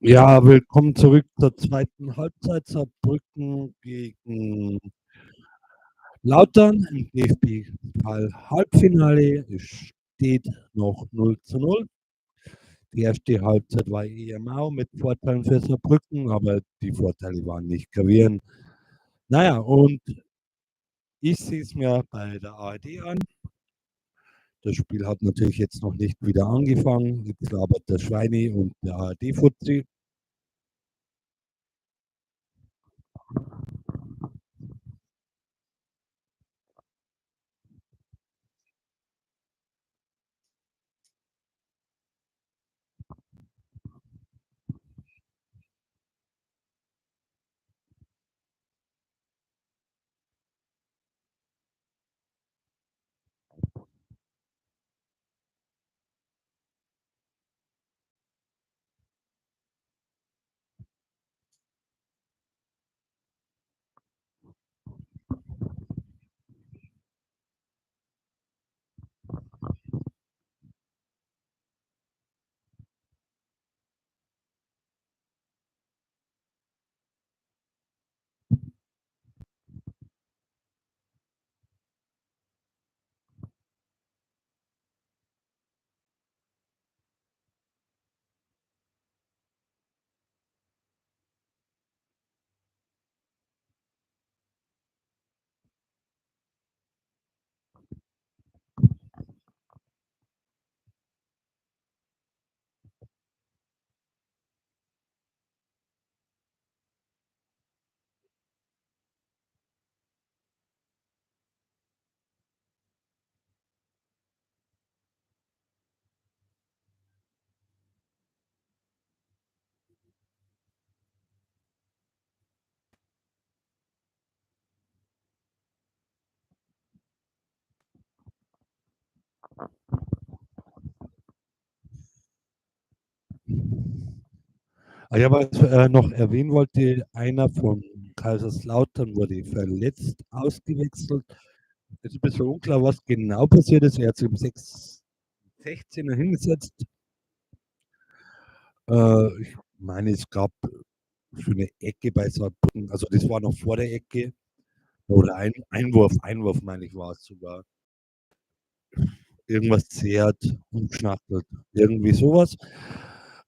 Ja, willkommen zurück zur zweiten Halbzeit. Saarbrücken gegen Lautern im DFB-Pokal-Halbfinale. Es steht noch 0:0. Die erste Halbzeit war eher mau mit Vorteilen für Saarbrücken, aber die Vorteile waren nicht gravierend. Naja, und ich sehe es mir bei der ARD an. Das Spiel hat natürlich jetzt noch nicht wieder angefangen. Jetzt labert der Schweini und der ARD-Fuzzi. Ja, was noch erwähnen wollte, einer von Kaiserslautern wurde verletzt ausgewechselt. Es ist ein bisschen unklar, was genau passiert ist. Er hat sich um 16er hingesetzt. Ich meine, es gab für eine Ecke bei Saarbrücken, also das war noch vor der Ecke, oder Einwurf meine ich, war es sogar. Irgendwas zehrt, umschnattelt, irgendwie sowas.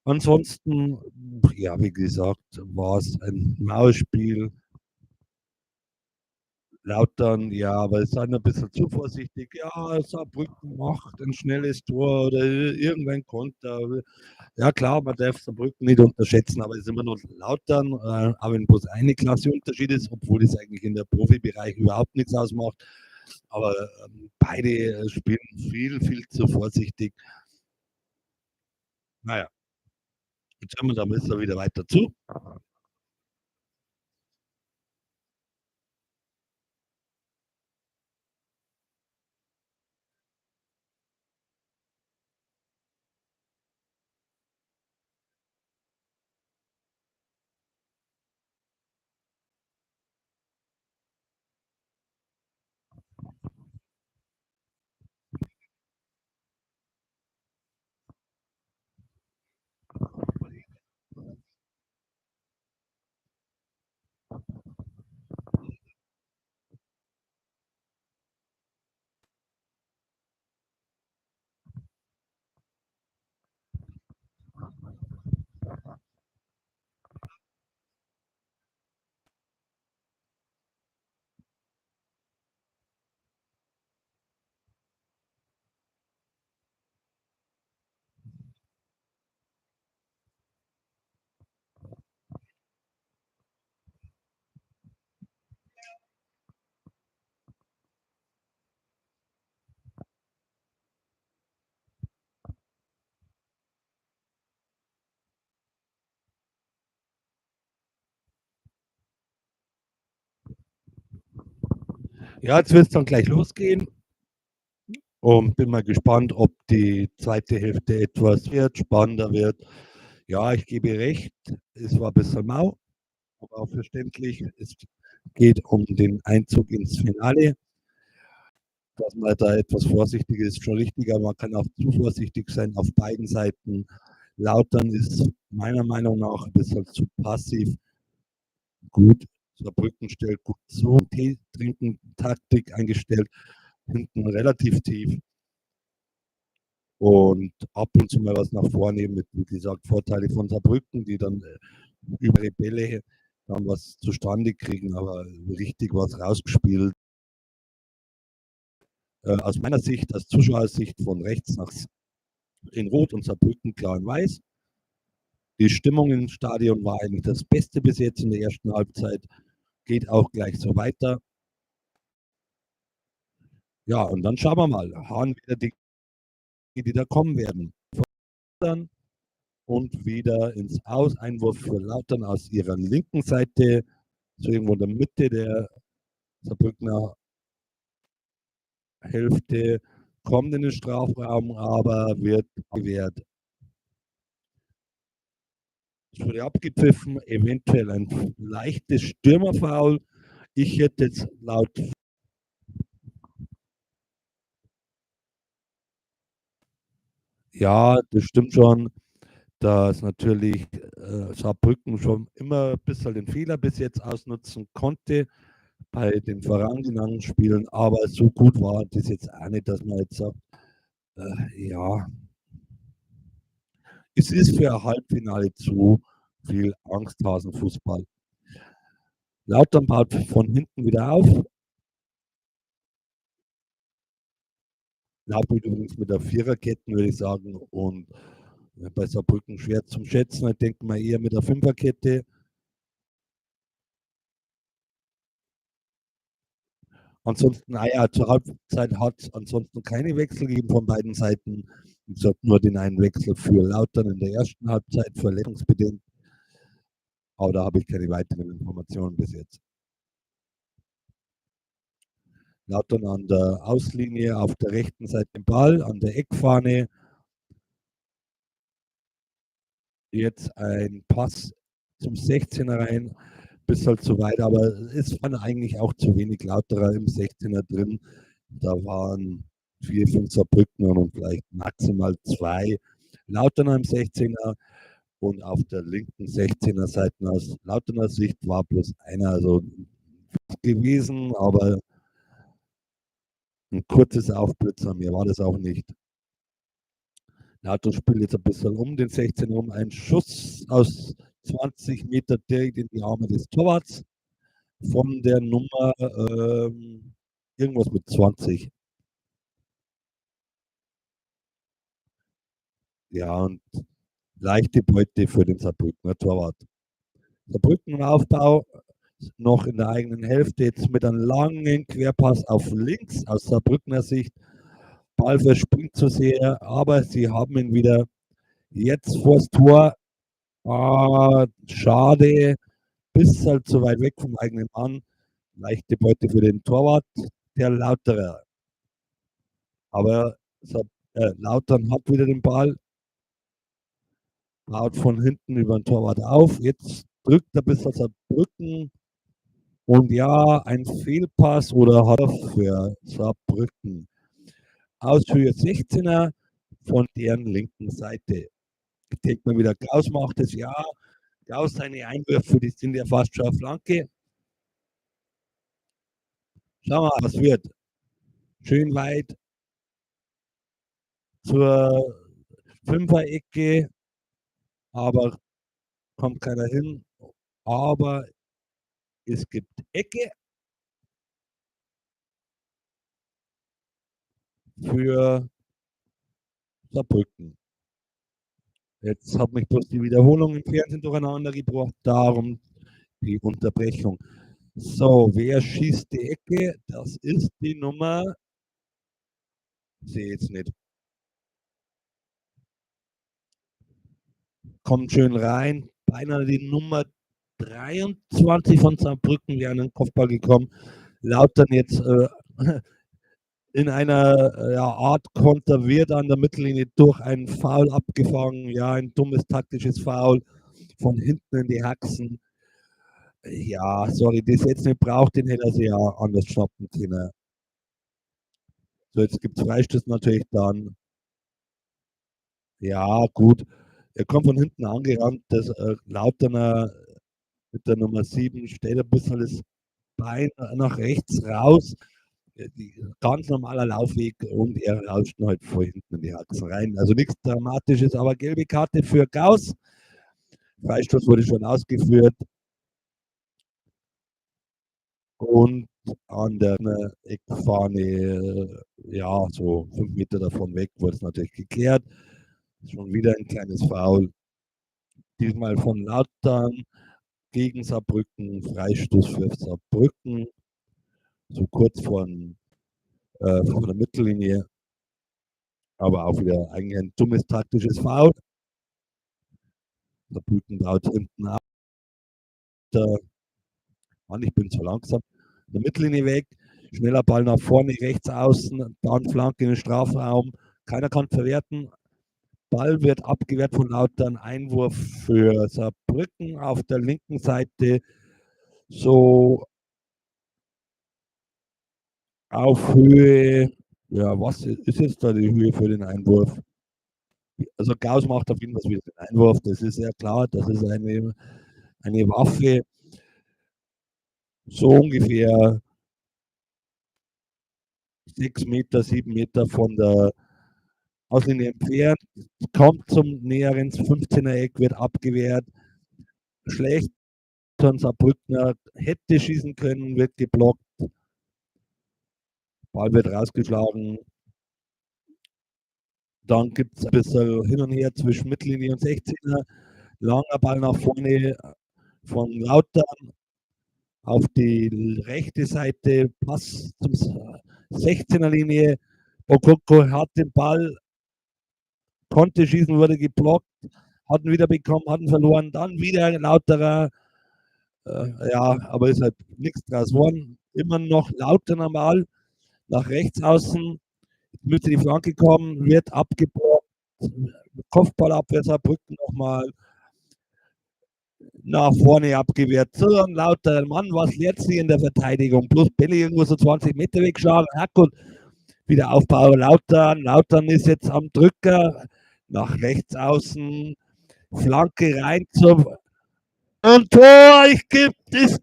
Ansonsten, ja, wie gesagt, war es ein maues Spiel. Lautern, ja, aber es sind ein bisschen zu vorsichtig. Ja, Saarbrücken macht ein schnelles Tor oder irgendein Konter. Ja, klar, man darf Saarbrücken nicht unterschätzen, aber es ist immer noch Lautern, auch wenn bloß eine Klasse Unterschied ist, obwohl es eigentlich in der Profibereich überhaupt nichts ausmacht. Aber beide spielen viel, viel zu vorsichtig. Naja, jetzt hören wir da müssen wir wieder weiter zu. Ja, jetzt wird es dann gleich losgehen. Und bin mal gespannt, ob die zweite Hälfte etwas wird, spannender wird. Ja, ich gebe recht, es war ein bisschen mau, aber auch verständlich. Es geht um den Einzug ins Finale. Dass man da etwas vorsichtig ist, schon richtig, aber man kann auch zu vorsichtig sein auf beiden Seiten. Lautern ist meiner Meinung nach 'n bisschen zu passiv. Gut, Saarbrücken stellt gut zu, Tee-Trinken-Taktik eingestellt, hinten relativ tief und ab und zu mal was nach vorne mit, wie gesagt, Vorteile von Saarbrücken, die dann über die Bälle dann was zustande kriegen, aber richtig was rausgespielt. Aus meiner Sicht, aus Zuschauersicht von rechts nach in Rot und Saarbrücken klar in Weiß. Die Stimmung im Stadion war eigentlich das Beste bis jetzt in der ersten Halbzeit, geht auch gleich so weiter. Ja, und dann schauen wir mal, haben wieder die da kommen werden. Und wieder ins Aus, Einwurf für Lautern aus ihrer linken Seite, so irgendwo in der Mitte der Saarbrückener Hälfte, kommt in den Strafraum, aber wird gewährt. Es wurde abgepfiffen, eventuell ein leichtes Stürmerfoul. Ich hätte jetzt laut ja, das stimmt schon, dass natürlich Saarbrücken schon immer ein bisschen den Fehler bis jetzt ausnutzen konnte bei den vorangegangenen Spielen, aber so gut war das jetzt auch nicht, dass man jetzt sagt, ja, es ist für ein Halbfinale zu viel Angsthasenfußball. Lautern baut von hinten wieder auf. Lautern übrigens mit der Viererkette, würde ich sagen, und bei Saarbrücken schwer zum Schätzen. Ich denke mal eher mit der Fünferkette. Ansonsten, naja, zur Halbzeit hat es ansonsten keine Wechsel gegeben von beiden Seiten. Es hat nur den einen Wechsel für Lautern in der ersten Halbzeit, verletzungsbedingt. Aber da habe ich keine weiteren Informationen bis jetzt. Lautern an der Auslinie, auf der rechten Seite den Ball, an der Eckfahne. Jetzt ein Pass zum 16er rein, bis halt zu weit, aber es waren eigentlich auch zu wenig Lauterer im 16er drin. Da waren 4, 5 Saarbrückner und vielleicht maximal 2 Lauterner im 16er. Und auf der linken 16er Seite aus Lauterner Sicht war bloß einer also gewesen, aber ein kurzes Aufblitzen, mir war das auch nicht. Lautern spielt jetzt ein bisschen um den 16 um. Ein Schuss aus 20 Meter direkt in die Arme des Torwarts von der Nummer irgendwas mit 20. Ja, und leichte Beute für den Saarbrückener Torwart. Saarbrücken im Aufbau, noch in der eigenen Hälfte, jetzt mit einem langen Querpass auf links aus Saarbrückener Sicht. Ball verspringt zu sehr, aber sie haben ihn wieder jetzt vors Tor. Ah, schade, bis halt zu weit weg vom eigenen Mann. Leichte Beute für den Torwart, der Lauterer. Aber Lautern hat wieder den Ball, baut von hinten über den Torwart auf. Jetzt drückt er bis auf Saarbrücken. Und ja, ein Fehlpass oder hat er für Saarbrücken. Aus Höhe 16er von deren linken Seite. Ich denke mal wieder, Gauss macht es, ja. Gauss, seine Einwürfe, die sind ja fast schon eine Flanke. Schauen wir mal, was wird. Schön weit zur Fünferecke, aber kommt keiner hin. Aber es gibt Ecke für Saarbrücken. Jetzt hat mich bloß die Wiederholung im Fernsehen durcheinander gebracht, darum die Unterbrechung. So, wer schießt die Ecke? Das ist die Nummer, sehe jetzt nicht. Kommt schön rein, beinahe die Nummer 23 von Saarbrücken wäre an den Kopfball gekommen. Lautern jetzt in einer Art Konter wird an der Mittellinie durch einen Foul abgefangen. Ja, ein dummes taktisches Foul von hinten in die Haxen. Ja, sorry, das jetzt nicht braucht, den hätte er sich ja anders schnappen können. So, jetzt gibt es Freistoß natürlich dann. Ja, gut. Er kommt von hinten angerannt, das Lauterner mit der Nummer 7 stellt ein bisschen das Bein nach rechts raus. Ganz normaler Laufweg und er rauscht halt voll hinten in die Haxen rein. Also nichts Dramatisches, aber gelbe Karte für Gauss. Freistoß wurde schon ausgeführt. Und an der Eckfahne, ja, so 5 Meter davon weg, wurde es natürlich geklärt. Schon wieder ein kleines Foul. Diesmal von Lautern gegen Saarbrücken. Freistoß für Saarbrücken. So kurz von der Mittellinie. Aber auch wieder eigentlich ein dummes taktisches Foul. Saarbrücken baut hinten ab. Mann, ich bin zu langsam. In der Mittellinie weg. Schneller Ball nach vorne, rechts außen, dann Flanke in den Strafraum. Keiner kann verwerten. Ball wird abgewehrt von Lautern. Einwurf für Saarbrücken auf der linken Seite. So auf Höhe. Ja, was ist jetzt da die Höhe für den Einwurf? Also Gauss macht auf jeden Fall wieder den Einwurf. Das ist ja klar. Das ist eine Waffe. So ungefähr 6 Meter, 7 Meter von der Auslinie entfernt, kommt zum näheren 15er Eck, wird abgewehrt. Schlecht von Saarbrückner, hätte schießen können, wird geblockt. Ball wird rausgeschlagen. Dann gibt es ein bisschen hin und her zwischen Mittellinie und 16er. Langer Ball nach vorne von Lautern auf die rechte Seite. Pass zum 16er Linie. Okoko hat den Ball, konnte schießen, wurde geblockt, hatten wieder bekommen, hatten verloren, dann wieder ein Lauterer. Ja, aber ist halt nichts draus geworden. Immer noch Lauter normal nach rechts außen. Müsste die Flanke kommen, wird abgeblockt. Kopfballabwehr Saarbrücken nochmal nach vorne abgewehrt. So ein lauter Mann, was letztlich in der Verteidigung. Plus Belly irgendwo so 20 Meter weggeschlagen. Gut, wieder Aufbau Lautern. Lautern ist jetzt am Drücker. Nach rechts außen. Flanke rein zum und Tor.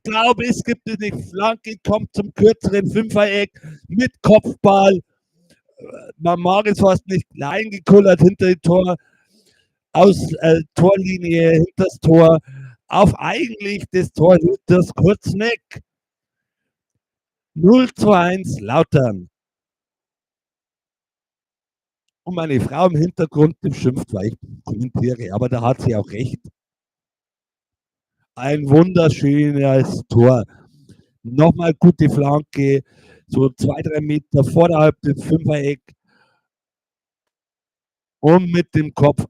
Glaube, es gibt es nicht. Flanke kommt zum kürzeren Fünfereck mit Kopfball. Man mag es fast nicht klein gekullert hinter dem Tor. Aus Torlinie, hinter das Tor. Auf eigentlich das Torhüters Kurzneck. 0:1 Lautern. Und meine Frau im Hintergrund beschimpft, weil ich kommentiere, aber da hat sie auch recht. Ein wunderschönes Tor. Nochmal gute Flanke, so 2-3 Meter vorderhalb des Fünfereck. Und mit dem Kopf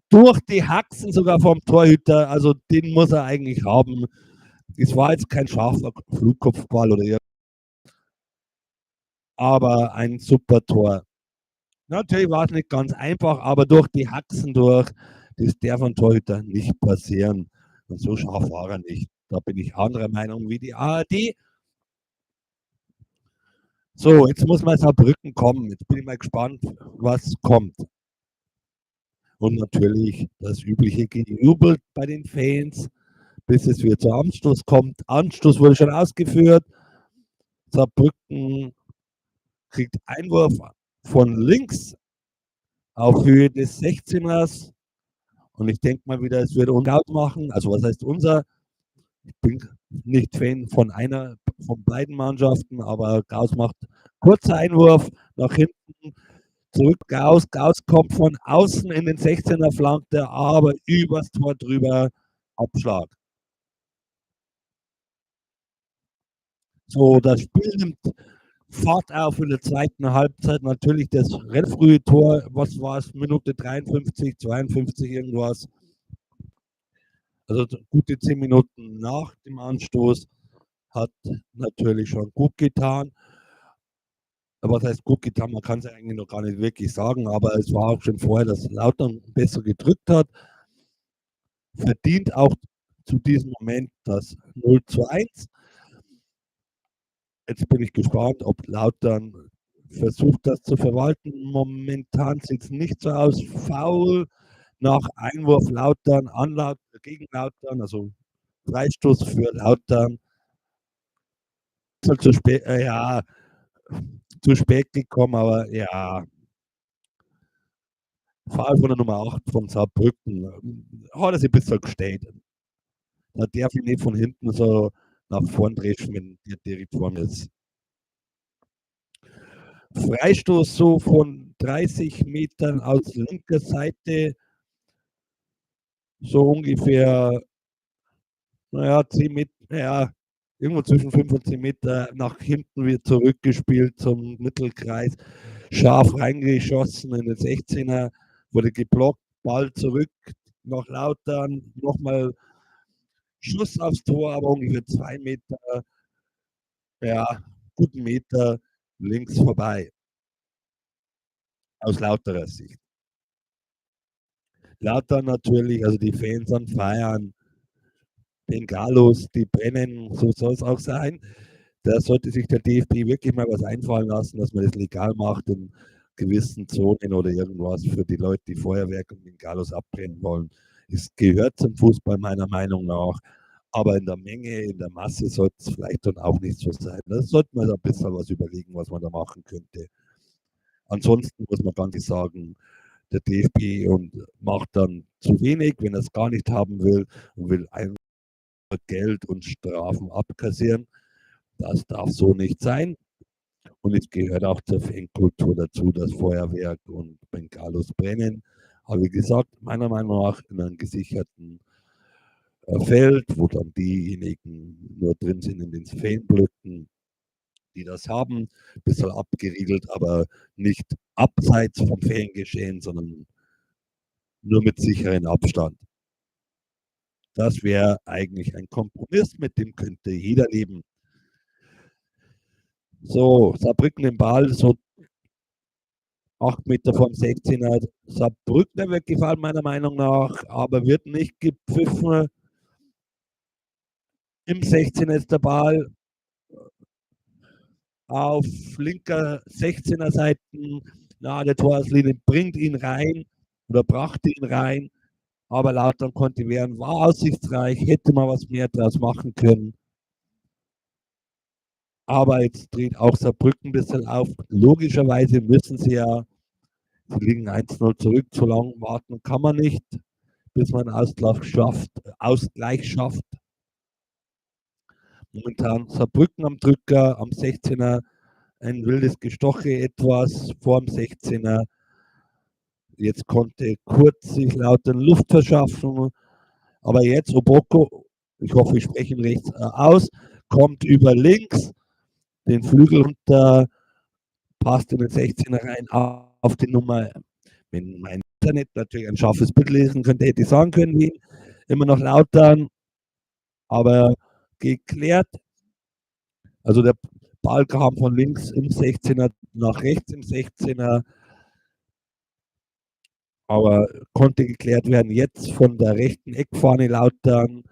durch die Haxen sogar vom Torhüter. Also den muss er eigentlich haben. Es war jetzt kein scharfer Flugkopfball oder irgendwas. Aber ein super Tor. Natürlich war es nicht ganz einfach, aber durch die Haxen durch, das darf ein Torhüter nicht passieren. Und so scharf war er nicht. Da bin ich anderer Meinung wie die ARD. So, jetzt muss man Saarbrücken kommen. Jetzt bin ich mal gespannt, was kommt. Und natürlich das übliche Gejubel bei den Fans, bis es wieder zu Anstoß kommt. Anstoß wurde schon ausgeführt. Saarbrücken kriegt Einwurf von links auf Höhe des 16ers. Und ich denke mal wieder, es wird uns Out machen. Also was heißt unser? Ich bin nicht Fan von beiden Mannschaften, aber Gauss macht kurzer Einwurf nach hinten, zurück Gauss. Gauss kommt von außen in den 16er Flanke, aber übers Tor drüber, Abschlag. So, das Spiel nimmt Fahrt auf in der zweiten Halbzeit. Natürlich das frühe Tor, was war es, Minute 53, 52 irgendwas. Also gute 10 Minuten nach dem Anstoß hat natürlich schon gut getan. Was heißt gut getan? Man kann es eigentlich noch gar nicht wirklich sagen, aber es war auch schon vorher, dass Lautern besser gedrückt hat. Verdient auch zu diesem Moment das 0:1. Jetzt bin ich gespannt, ob Lautern versucht, das zu verwalten. Momentan sieht es nicht so aus. Foul nach Einwurf Lautern, gegen Lautern, also Freistoß für Lautern. Ist zu spät, ja, zu spät gekommen, aber ja, Foul von der Nummer 8 von Saarbrücken. Hat er sich ein bisschen gestellt. Da darf ich nicht von hinten so nach vorn dreschen, wenn der direkt vor mir ist. Freistoß so von 30 Metern aus linker Seite, so ungefähr, naja, 10 Meter, ja, irgendwo zwischen 5 und 10 Meter nach hinten wird zurückgespielt zum Mittelkreis. Scharf reingeschossen in den 16er, wurde geblockt, Ball zurück nach Lautern, nochmal Schuss aufs Tor, aber ungefähr 2 Meter, ja, guten Meter links vorbei, aus Lauterer Sicht. Lautern natürlich, also die Fans an Feiern, den Galos, die brennen, so soll es auch sein. Da sollte sich der DFB wirklich mal was einfallen lassen, dass man das legal macht in gewissen Zonen oder irgendwas für die Leute, die Feuerwerk und den Galos abbrennen wollen. Es gehört zum Fußball meiner Meinung nach, aber in der Menge, in der Masse sollte es vielleicht dann auch nicht so sein. Da sollte man ein bisschen was überlegen, was man da machen könnte. Ansonsten muss man ganz ehrlich sagen, der DFB und macht dann zu wenig, wenn er es gar nicht haben will und will einfach Geld und Strafen abkassieren. Das darf so nicht sein. Und es gehört auch zur Fankultur dazu, dass Feuerwerk und Bengalos brennen. Aber wie gesagt, meiner Meinung nach in einem gesicherten Feld, wo dann diejenigen nur drin sind in den Fanblöcken, die das haben, ein bisschen abgeriegelt, aber nicht abseits vom Fangeschehen, sondern nur mit sicheren Abstand. Das wäre eigentlich ein Kompromiss, mit dem könnte jeder leben. So, Saarbrücken im Ball, so 8 Meter vom 16er. Saarbrücken wird gefallen, meiner Meinung nach, aber wird nicht gepfiffen. Im 16er ist der Ball auf linker 16er Seiten. Na, der Torauslinie bringt ihn rein oder brachte ihn rein, aber Lautern konnte wehren, war aussichtsreich, hätte man was mehr draus machen können. Aber jetzt dreht auch Saarbrücken ein bisschen auf. Logischerweise müssen sie ja, sie liegen 1-0 zurück, so lange warten kann man nicht, bis man Ausgleich schafft. Momentan Saarbrücken am Drücker, am 16er, ein wildes Gestoche etwas vor dem 16er. Jetzt konnte Kurz sich Lautern Luft verschaffen, aber jetzt Oboko, ich hoffe, ich spreche ihn rechts aus, kommt über links, den Flügel runter, passt in den 16er rein auf die Nummer. Wenn mein Internet natürlich ein scharfes Bild lesen könnte, hätte ich sagen können, wie immer noch Lautern, aber geklärt. Also der Ball kam von links im 16er nach rechts im 16er, aber konnte geklärt werden. Jetzt von der rechten Eckfahne Lautern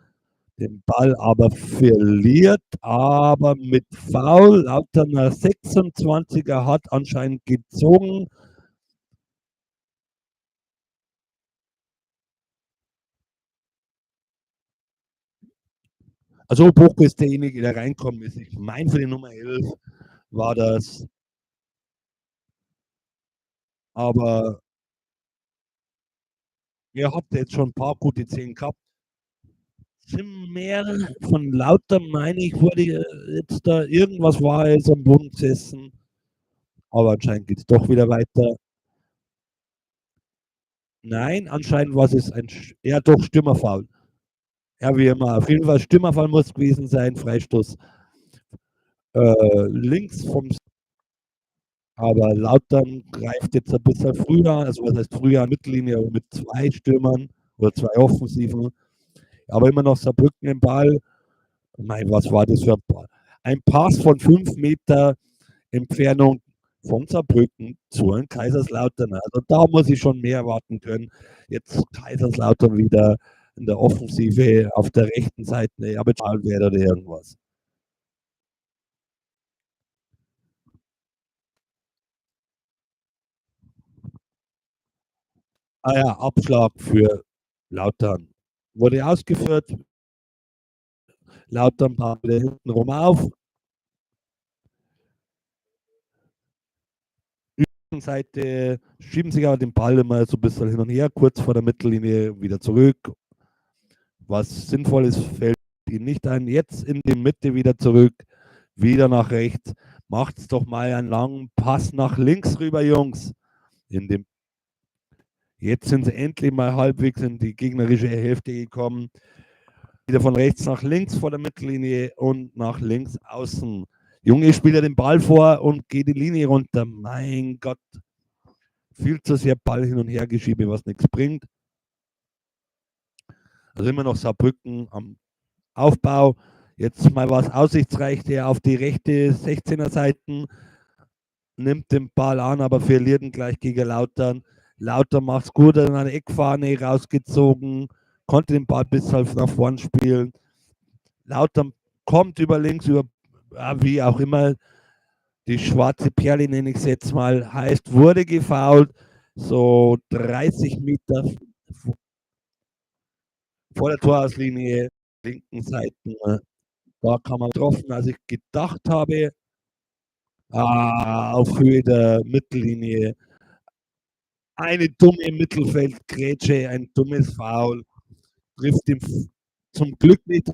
den Ball aber verliert, aber mit Foul. Lauterner 26er hat anscheinend gezogen. Also Boko ist derjenige, der reinkommen ist. Ich meine, für die Nummer 11 war das, aber er hat jetzt schon ein paar gute Szenen gehabt. Mehr von Lauter, meine ich, wurde jetzt da irgendwas war jetzt am Boden gesessen, aber anscheinend geht es doch wieder weiter. Nein, anscheinend war es ein, ja doch, Stürmerfoul. Ja, wie immer. Auf jeden Fall Stürmerfall muss gewesen sein, Freistoß links vom, aber Lautern greift jetzt ein bisschen früher, also was heißt früher, Mittellinie, aber mit 2 Stürmern oder 2 Offensiven, aber immer noch Saarbrücken im Ball. Nein, was war das für ein Ball? Ein Pass von 5 Meter Entfernung von Saarbrücken zu einem Kaiserslautern. Also da muss ich schon mehr erwarten können. Jetzt Kaiserslautern wieder in der Offensive auf der rechten Seite, aber wäre oder irgendwas. Ah ja, Abschlag für Lautern. Wurde ausgeführt, Lautern baut wieder hintenrum auf. Seite schieben sich aber den Ball immer so ein bisschen hin und her, kurz vor der Mittellinie wieder zurück. Was Sinnvolles fällt ihnen nicht ein. Jetzt in die Mitte wieder zurück, wieder nach rechts. Macht's doch mal einen langen Pass nach links rüber, Jungs. In dem Jetzt sind sie endlich mal halbwegs in die gegnerische Hälfte gekommen. Wieder von rechts nach links vor der Mittellinie und nach links außen. Junge spielt er den Ball vor und geht die Linie runter. Mein Gott, viel zu sehr Ball hin und her geschiebe, was nichts bringt. Also immer noch Saarbrücken am Aufbau. Jetzt mal was aussichtsreich, der auf die rechte 16er Seiten nimmt den Ball an, aber verliert ihn gleich gegen Lautern. Lautern macht es gut, an eine Eckfahne rausgezogen, konnte den Ball bis halb nach vorn spielen. Lautern kommt über links, über wie auch immer, die schwarze Perle, nenne ich es jetzt mal, heißt, wurde gefoult, so 30 Meter vor der Torauslinie, linken Seiten. Da kann man getroffen, als ich gedacht habe, auf Höhe der Mittellinie. Eine dumme Mittelfeldgrätsche, ein dummes Foul, trifft ihn zum Glück nicht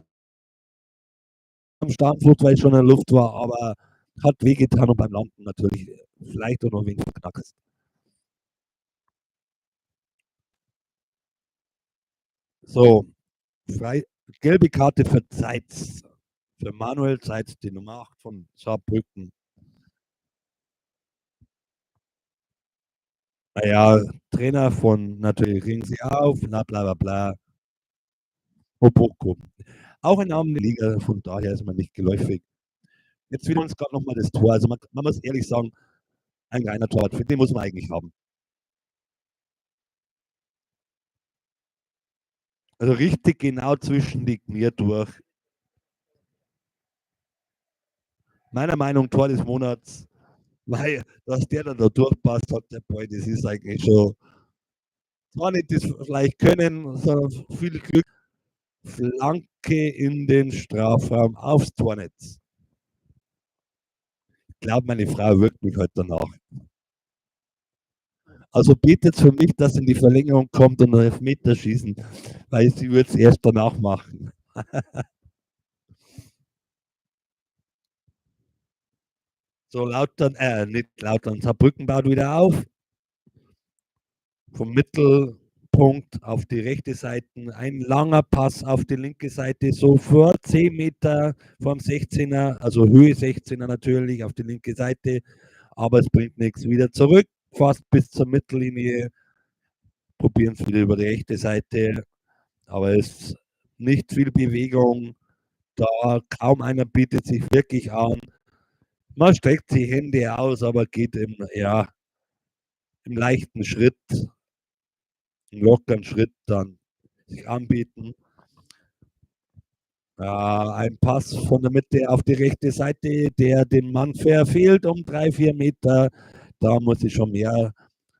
am Startflug, weil es schon in der Luft war, aber hat wehgetan und beim Landen natürlich vielleicht auch noch wenig verknackst. So, frei, gelbe Karte für Zeitz. Für Manuel Zeitz, die Nummer 8 von Saarbrücken. Naja, Trainer von natürlich Ring sie auf, bla bla bla bla. Opoko. Auch ein Name in der Liga, von daher ist man nicht geläufig. Jetzt fehlt uns gerade nochmal das Tor. Also man muss ehrlich sagen, ein reiner Torwart, den muss man eigentlich haben. Also richtig genau zwischen die Knie durch. Meiner Meinung nach Tor des Monats, weil dass der dann da durchpasst, hat der Boy, das ist eigentlich schon, zwar nicht das vielleicht können, sondern viel Glück. Flanke in den Strafraum aufs Tornetz. Ich glaube, meine Frau wirkt mich heute danach. Also betet für mich, dass in die Verlängerung kommt und ein Elfmeter schießen, weil sie wird es erst danach machen. So Lautern, nicht Lautern, Saarbrücken baut wieder auf. Vom Mittelpunkt auf die rechte Seite. Ein langer Pass auf die linke Seite, so vor 10 Meter vom 16er, also Höhe 16er natürlich, auf die linke Seite. Aber es bringt nichts. Wieder zurück, fast bis zur Mittellinie. Probieren es wieder über die rechte Seite. Aber es ist nicht viel Bewegung. Da kaum einer bietet sich wirklich an. Man streckt die Hände aus, aber geht im leichten Schritt, im lockeren Schritt dann sich anbieten. Ein Pass von der Mitte auf die rechte Seite, der den Mann verfehlt um 3, 4 Meter. Da muss ich schon mehr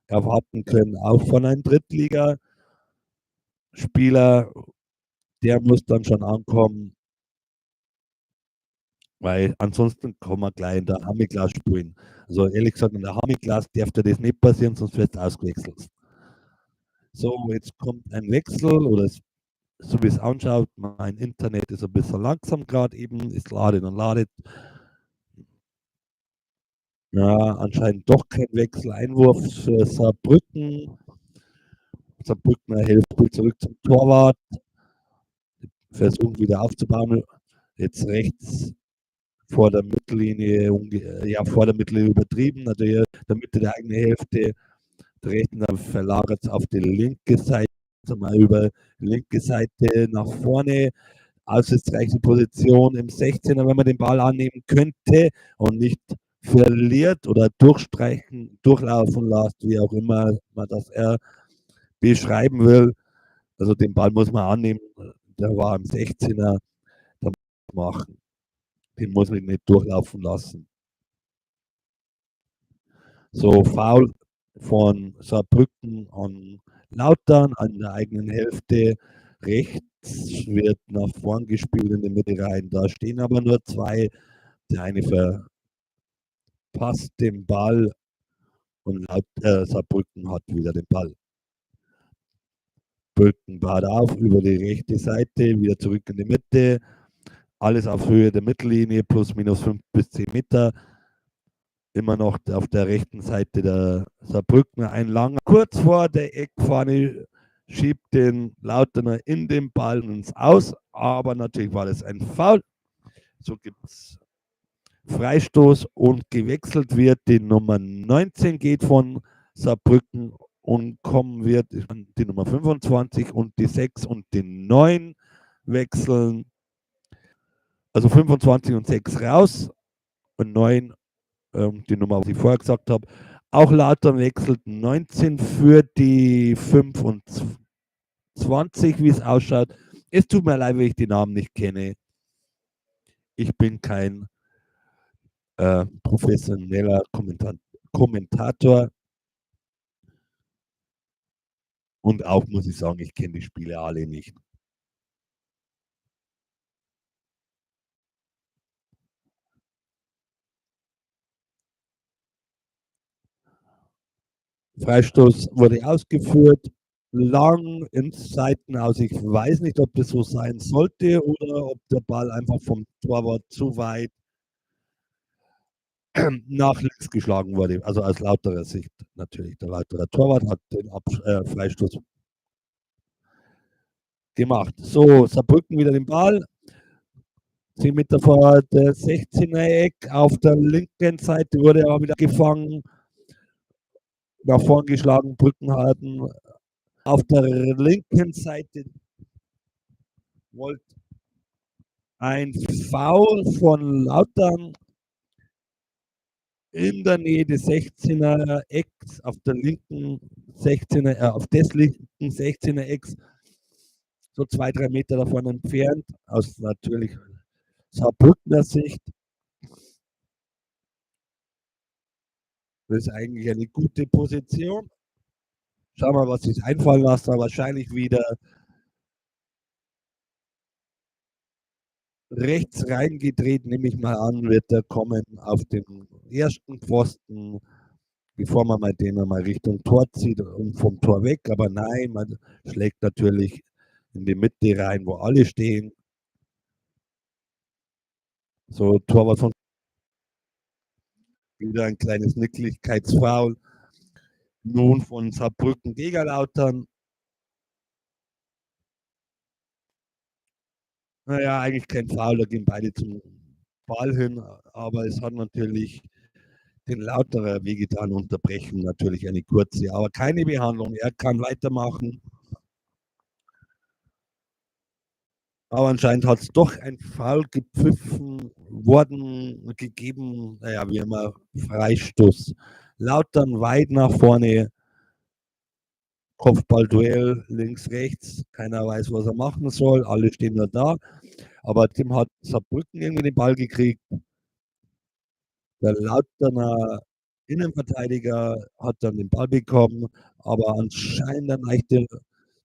erwarten können, auch von einem Drittligaspieler. Der muss dann schon ankommen, weil ansonsten kann man gleich in der Hamiglas spielen. Also ehrlich gesagt, in der Hamiglas dürfte das nicht passieren, sonst wird es ausgewechselt. So, jetzt kommt ein Wechsel oder so wie es anschaut, mein Internet ist ein bisschen langsam gerade eben, es ladet und ladet. Ja, anscheinend doch kein Wechsel. Einwurf für Saarbrücken. Saarbrücken erhält zurück zum Torwart. Versuchen wieder aufzubauen. Jetzt rechts vor der Mittellinie, vor der Mittellinie übertrieben, also hier in der Mitte der eigenen Hälfte. Der rechten verlagert es auf die linke Seite, also mal über die linke Seite nach vorne. Aussichtsreiche Position im 16er, wenn man den Ball annehmen könnte und nicht verliert oder durchstreichen, durchlaufen lässt, wie auch immer man das beschreiben will. Also den Ball muss man annehmen, der war im 16er, da machen. Den muss man nicht durchlaufen lassen. So, Foul von Saarbrücken an Lautern an der eigenen Hälfte. Rechts wird nach vorn gespielt in die Mitte rein. Da stehen aber nur 2. Der eine verpasst den Ball und Saarbrücken hat wieder den Ball. Brücken baut auf über die rechte Seite, wieder zurück in die Mitte. Alles auf Höhe der Mittellinie, plus minus 5 bis 10 Meter. Immer noch auf der rechten Seite der Saarbrückner ein langer. Kurz vor der Eckfahne schiebt den Lauterner in den Ball ins Aus, aber natürlich war das ein Foul. So gibt es Freistoß und gewechselt wird. Die Nummer 19 geht von Saarbrücken und kommen wird die Nummer 25 und die 6 und die 9 wechseln. Also 25 und 6 raus und 9 die Nummer, die ich vorher gesagt habe. Auch Lautern wechselt 19 für die 25, wie es ausschaut. Es tut mir leid, wenn ich die Namen nicht kenne. Ich bin kein professioneller Kommentator. Und auch muss ich sagen, ich kenne die Spiele alle nicht. Freistoß wurde ausgeführt, lang ins Seitenaus. Ich weiß nicht, ob das so sein sollte oder ob der Ball einfach vom Torwart zu weit nach links geschlagen wurde. Also aus lauterer Sicht natürlich. Der Lauterer Torwart hat den Freistoß gemacht. So, Saarbrücken wieder den Ball. 10 Meter vor der 16er Eck. Auf der linken Seite wurde er wieder gefangen. Nach vorn geschlagen, Brücken halten. Auf der linken Seite wollte ein Foul von Lautern in der Nähe des 16er Ecks, auf der linken 16er, auf des linken 16er Ecks, so 2-3 Meter davon entfernt, aus natürlich Saarbrückner Sicht. Das ist eigentlich eine gute Position. Schauen wir mal, was sich einfallen lassen, aber wahrscheinlich wieder rechts reingedreht, nehme ich mal an, wird er kommen auf den ersten Pfosten, bevor man mal den mal Richtung Tor zieht und vom Tor weg. Aber nein, man schlägt natürlich in die Mitte rein, wo alle stehen. So, Torwart von wieder ein kleines Nicklichkeitsfoul. Nun von Saarbrücken gegen Lautern. Naja, eigentlich kein Foul, da gehen beide zum Ball hin, aber es hat natürlich den Lauterer wehgetan, unterbrechen natürlich eine kurze, aber keine Behandlung. Er kann weitermachen. Aber anscheinend hat es doch ein Foul gepfiffen worden, gegeben, naja, wie immer, Freistoß. Lautern weit nach vorne, Kopfballduell links, rechts, keiner weiß, was er machen soll, alle stehen nur da. Aber Tim hat Saarbrücken irgendwie den Ball gekriegt. Der Lauterner Innenverteidiger hat dann den Ball bekommen, aber anscheinend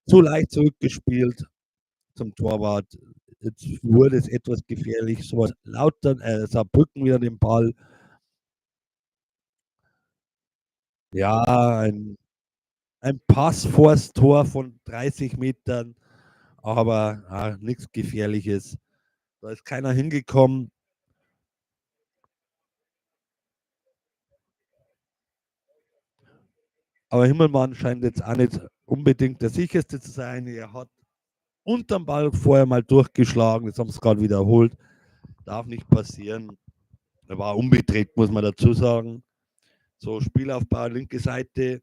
zu leicht zurückgespielt zum Torwart. Jetzt wurde es etwas gefährlich. So was Lautern, Saarbrücken wieder den Ball. Ja, ein Pass vors Tor von 30 Metern, aber nichts Gefährliches. Da ist keiner hingekommen. Aber Himmelmann scheint jetzt auch nicht unbedingt der sicherste zu sein. Er hat unterm Ball vorher mal durchgeschlagen. Jetzt haben sie es gerade wiederholt. Darf nicht passieren. Er war unbedreht, muss man dazu sagen. So, Spielaufbau, linke Seite.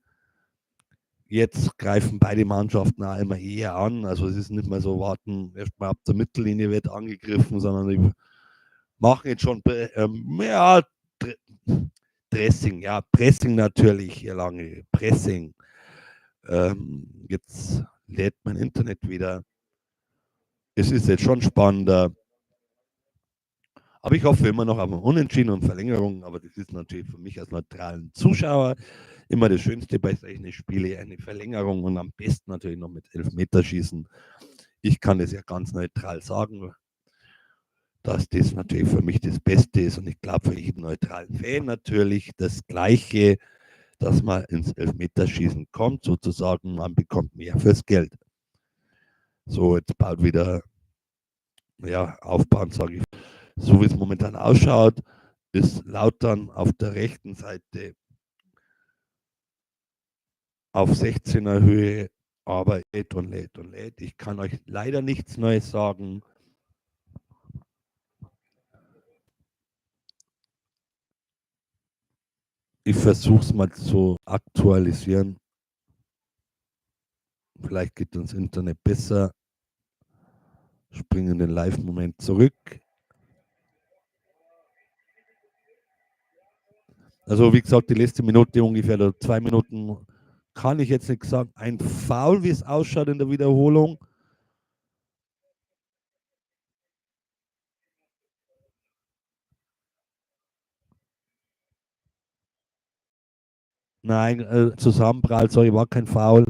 Jetzt greifen beide Mannschaften auch immer eher an. Also es ist nicht mehr so, warten, erstmal ab der Mittellinie wird angegriffen, sondern die machen jetzt schon ja, Dressing, ja, Pressing natürlich, hier lange Pressing. Jetzt lädt mein Internet wieder. Es ist jetzt schon spannender. Aber ich hoffe immer noch auf ein Unentschieden und Verlängerung, aber das ist natürlich für mich als neutralen Zuschauer immer das Schönste bei solchen Spielen, eine Verlängerung und am besten natürlich noch mit Elfmeterschießen. Ich kann das ja ganz neutral sagen, dass das natürlich für mich das Beste ist und ich glaube für jeden neutralen Fan natürlich das Gleiche, dass man ins Elfmeterschießen kommt, sozusagen, man bekommt mehr fürs Geld. So, jetzt baut wieder, ja, aufbauen, sage ich. So wie es momentan ausschaut, ist Lautern auf der rechten Seite auf 16er Höhe, aber lädt und lädt und lädt. Ich kann euch leider nichts Neues sagen. Ich versuche es mal zu aktualisieren. Vielleicht geht uns Internet besser. Springen den Live-Moment zurück. Also wie gesagt, die letzte Minute ungefähr oder 2 Minuten kann ich jetzt nicht sagen. Ein Foul, wie es ausschaut in der Wiederholung. Nein, Zusammenprall, sorry, war kein Foul.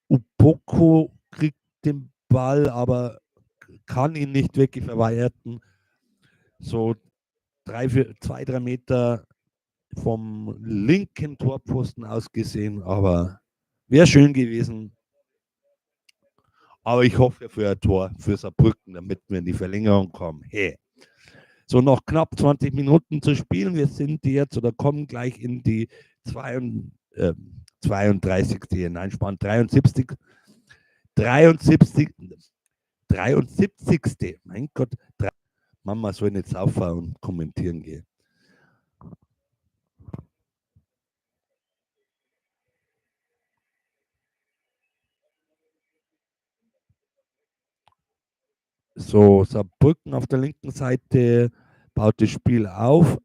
Upoko kriegt den Ball, aber kann ihn nicht wirklich verwerten. So 2, 3 Meter vom linken Torpfosten aus gesehen, aber wäre schön gewesen. Aber ich hoffe für ein Tor für Saarbrücken, damit wir in die Verlängerung kommen. Hey. So noch knapp 20 Minuten zu spielen. Wir sind jetzt oder kommen gleich in die 32. Hineinspann, 73. 73. 73. Mein Gott. Mama soll nicht auffahren und kommentieren gehen. So, Saarbrücken auf der linken Seite baut das Spiel auf.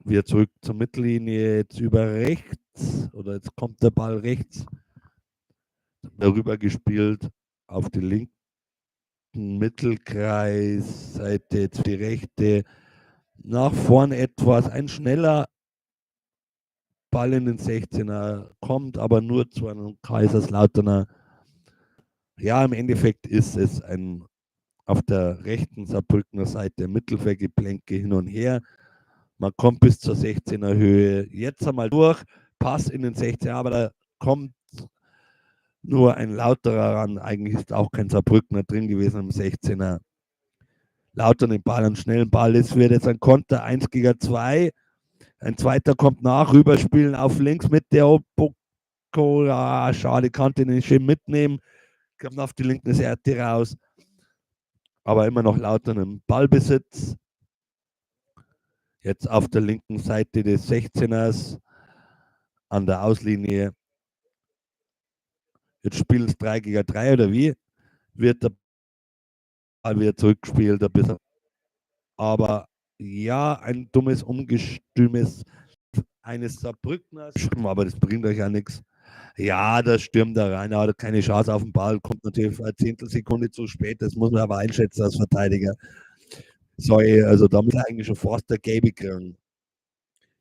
Wir zurück zur Mittellinie, jetzt über rechts, oder jetzt kommt der Ball rechts, darüber gespielt auf die linken Mittelkreis, Seite jetzt die rechte, nach vorn etwas, ein schneller Ball in den 16er, kommt aber nur zu einem Kaiserslauterner. Ja, im Endeffekt ist es ein auf der rechten Saarbrückener Seite Mittelfeldgeplänke hin und her. Man kommt bis zur 16er Höhe. Jetzt einmal durch, Pass in den 16er, aber da kommt nur ein Lauterer ran. Eigentlich ist auch kein Saarbrückner drin gewesen im 16er. Lautern den Ball, einen schnellen Ball. Es wird jetzt ein Konter 1 gegen 2. Ein zweiter kommt nach, rüberspielen auf links mit der Opoko. Ah, schade, konnte ihn nicht schön mitnehmen. Kommt auf die linke Seite raus. Aber immer noch Lautern im Ballbesitz. Jetzt auf der linken Seite des 16ers an der Auslinie. Jetzt spielen es 3 gegen 3 oder wie? Wird der Ball wieder zurückgespielt, ein bisschen. Aber ja, ein dummes Umgestümes eines Saarbrückners, aber das bringt euch ja nichts. Ja, da stürmt er rein, er hat keine Chance auf den Ball, kommt natürlich eine Zehntelsekunde zu spät, das muss man aber einschätzen als Verteidiger. Sorry, also da muss er eigentlich schon fast der Gelbe kriegen.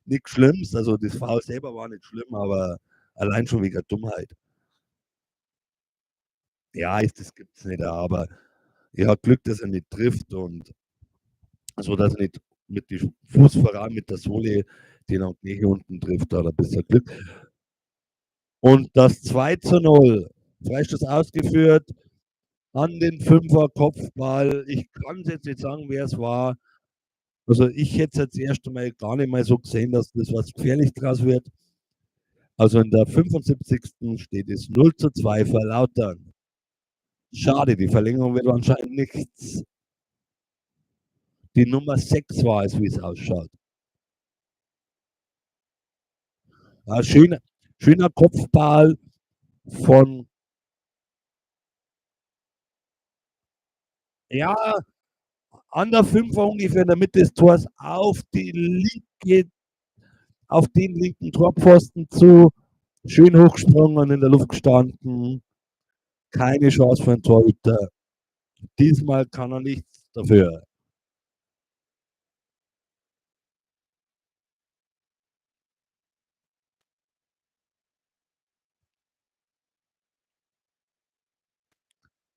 Nichts Schlimmes, also das Foul selber war nicht schlimm, aber allein schon wegen Dummheit. Ja, das gibt es nicht, aber er hat Glück, dass er nicht trifft und so, dass er nicht mit dem Fuß voran, mit der Sohle den am Knie unten trifft, da hat er ein bisschen Glück. Und das 2:0, Freistoß ausgeführt an den Fünfer Kopfball. Ich kann jetzt nicht sagen, wer es war. Also ich hätte es jetzt erst einmal gar nicht mal so gesehen, dass das was gefährlich draus wird. Also in der 75. steht es 0:2 für Lautern. Schade, die Verlängerung wird anscheinend nichts. Die Nummer 6 war es, wie es ausschaut. Ja, schöner Kopfball von, ja, an der 5er ungefähr in der Mitte des Tors auf den linken Torpfosten zu. Schön hochgesprungen, in der Luft gestanden. Keine Chance für einen Torhüter. Diesmal kann er nichts dafür.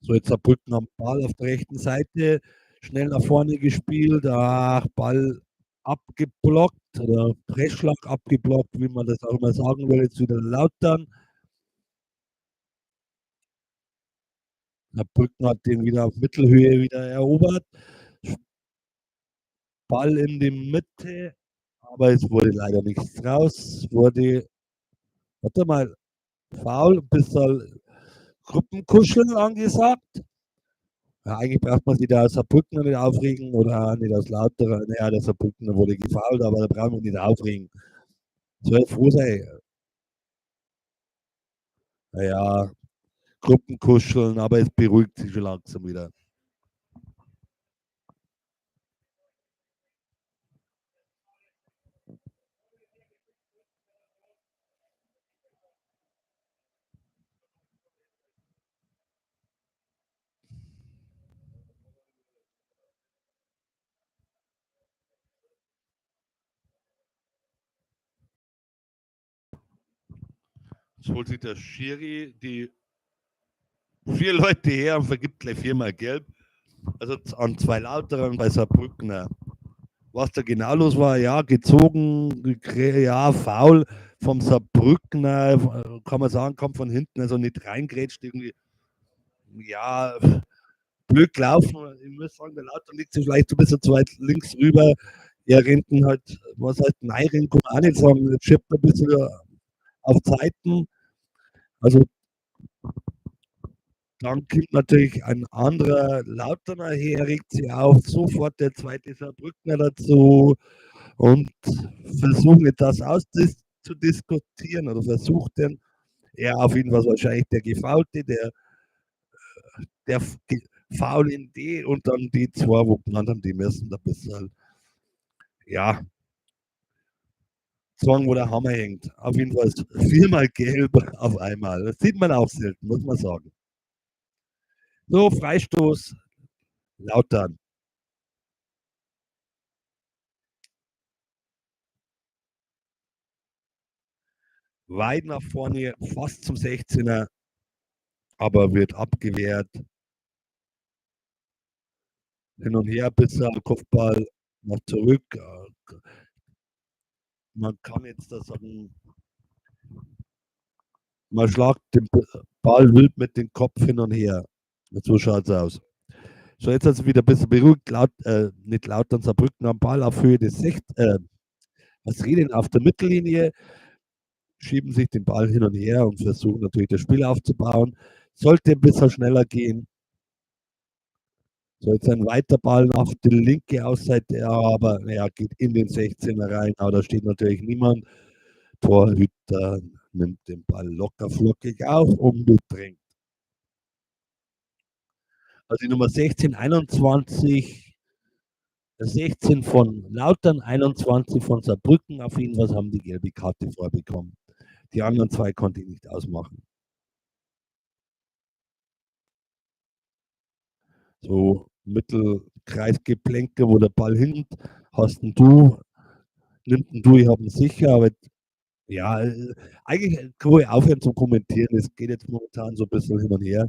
So, jetzt Saarbrücken am Ball auf der rechten Seite, schnell nach vorne gespielt, ach, Ball abgeblockt oder Pressschlag abgeblockt, wie man das auch immer sagen will, jetzt wieder Lautern. Saarbrücken hat den wieder auf Mittelhöhe wieder erobert. Ball in die Mitte, aber es wurde leider nichts draus. Wurde, warte mal, Foul, bisschen Gruppenkuscheln angesagt. Ja, eigentlich braucht man sich da aus Saarbrücken nicht aufregen oder nicht aus Lauterer. Naja, der Saarbrücken wurde gefault, aber da brauchen wir nicht aufregen. Soll froh sein. Naja, Gruppenkuscheln, aber es beruhigt sich schon langsam wieder. Jetzt holt sich der Schiri die 4 Leute her und vergibt gleich 4-mal gelb. Also an 2 Lauterern bei Saarbrückner. Was da genau los war, ja, gezogen, ja, faul vom Saarbrückner, kann man sagen, kommt von hinten, also nicht reingrätscht, irgendwie, ja, blöd gelaufen. Ich muss sagen, der Lauter liegt sich vielleicht so ein bisschen zu weit links rüber. Er rennt halt, was heißt, nein, rennt, kann man auch nicht sagen, jetzt schiebt er ein bisschen auf Zeiten. Also dann kommt natürlich ein anderer Lauterer her, regt sich auf, sofort der zweite Saarbrückner dazu und versuchen das auszudiskutieren oder versucht den, ja, auf jeden Fall wahrscheinlich der Gefaulte, der faul in D und dann die zwei, wo genannt haben, die müssen da ein bisschen, ja, sagen, wo der Hammer hängt. Auf jeden Fall 4-mal gelb auf einmal. Das sieht man auch selten, muss man sagen. So, Freistoß, Lautern. Weit nach vorne, fast zum 16er, aber wird abgewehrt. Hin und her, bis der Kopfball noch zurück. Man kann jetzt da sagen, man schlagt den Ball wild mit dem Kopf hin und her. So schaut es aus. So, jetzt hat es wieder ein bisschen beruhigt, nicht Lautern, Saarbrücken am Ball auf Höhe des was reden auf der Mittellinie, schieben sich den Ball hin und her und versuchen natürlich das Spiel aufzubauen. Sollte ein bisschen schneller gehen. So, jetzt ein weiter Ball auf die linke Ausseite, ja, aber naja, geht in den 16er rein, aber da steht natürlich niemand. Torhüter nimmt den Ball locker flockig auf und bedrängt. Also die Nummer 16, 21, 16 von Lautern, 21 von Saarbrücken. Auf jeden Fall haben die gelbe Karte vorbekommen. Die anderen 2 konnte ich nicht ausmachen. So Mittelkreisgeplänke, wo der Ball hinkt, hast du, nimmt du, ich habe ihn sicher, aber ja, eigentlich kann ich aufhören zu kommentieren. Es geht jetzt momentan so ein bisschen hin und her.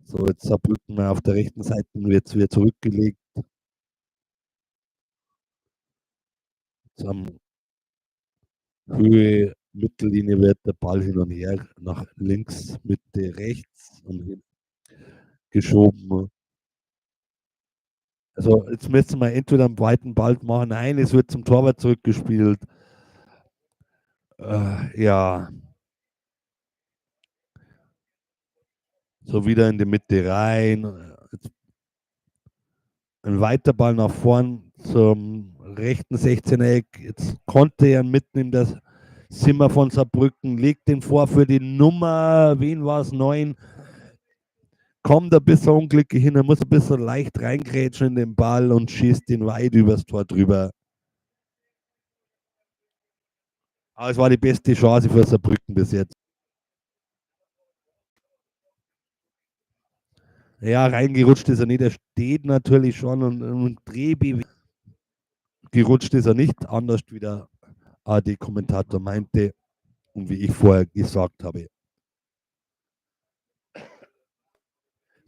So, jetzt Saarbrücken auf der rechten Seite wird wieder zurückgelegt. Jetzt am Höhe, Mittellinie wird der Ball hin und her nach links, Mitte, rechts und hin geschoben. Also jetzt müssen wir entweder einen weiten Ball machen. Nein, es wird zum Torwart zurückgespielt. Ja. So wieder in die Mitte rein. Ein weiter Ball nach vorn zum rechten 16er-Eck. Jetzt konnte er mitnehmen, das Zimmer von Saarbrücken, legt den vor für die Nummer, wen war es, 9. Kommt ein bisschen unglücklich hin, er muss ein bisschen leicht reingrätschen in den Ball und schießt ihn weit übers Tor drüber. Aber es war die beste Chance für Saarbrücken bis jetzt. Ja, reingerutscht ist er nicht, er steht natürlich schon und Drehbewegung. Gerutscht ist er nicht, anders wie der AD-Kommentator meinte und wie ich vorher gesagt habe.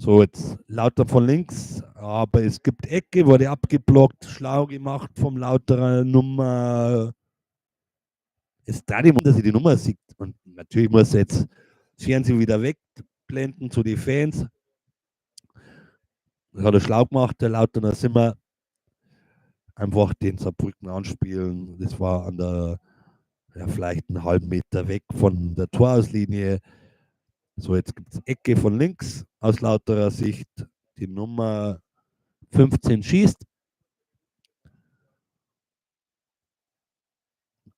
So, jetzt Lautern von links, aber es gibt Ecke, wurde abgeblockt, schlau gemacht vom Lauterer Nummer. Es da die, dass sie die Nummer sieht. Und natürlich muss jetzt das Fernsehen wieder wegblenden zu den Fans. Das hat er schlau gemacht, der Lauterer Simmer. Einfach den Saarbrücken anspielen. Das war an der, ja, vielleicht einen halben Meter weg von der Torauslinie. So, jetzt gibt es Ecke von links aus Lauterer Sicht. Die Nummer 15 schießt,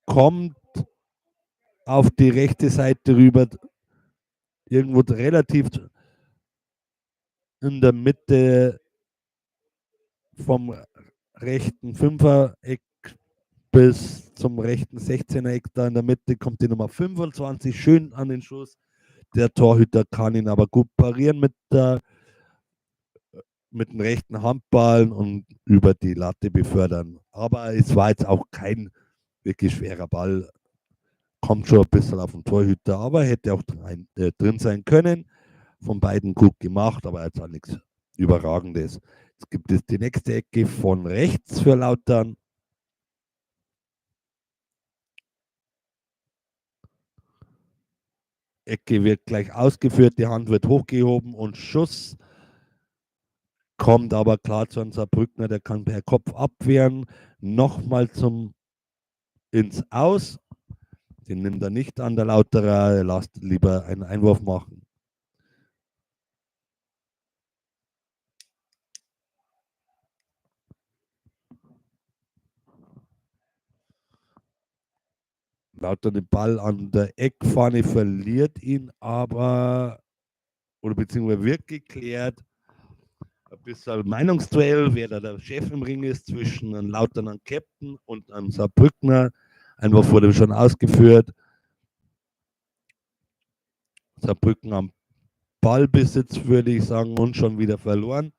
kommt auf die rechte Seite rüber, irgendwo relativ in der Mitte vom rechten Fünfer-Eck bis zum rechten 16er-Eck. Da in der Mitte kommt die Nummer 25 schön an den Schuss. Der Torhüter kann ihn aber gut parieren mit dem rechten Handballen und über die Latte befördern. Aber es war jetzt auch kein wirklich schwerer Ball. Kommt schon ein bisschen auf den Torhüter, aber hätte auch drin sein können. Von beiden gut gemacht, aber jetzt auch nichts Überragendes. Jetzt gibt es die nächste Ecke von rechts für Lautern. Ecke wird gleich ausgeführt, die Hand wird hochgehoben und Schuss kommt aber klar zu einem Saarbrückner, der kann per Kopf abwehren. Nochmal ins Aus. Den nimmt er nicht an, der Lauterer, er lässt lieber einen Einwurf machen. Lauter den Ball an der Eckfahne, verliert ihn aber, oder beziehungsweise wird geklärt. Ein bisschen Meinungsduell, wer da der Chef im Ring ist zwischen einem Lauterner Captain und einem Saarbrückner. Einwurf wurde schon ausgeführt. Saarbrücken am Ballbesitz, würde ich sagen, und schon wieder verloren.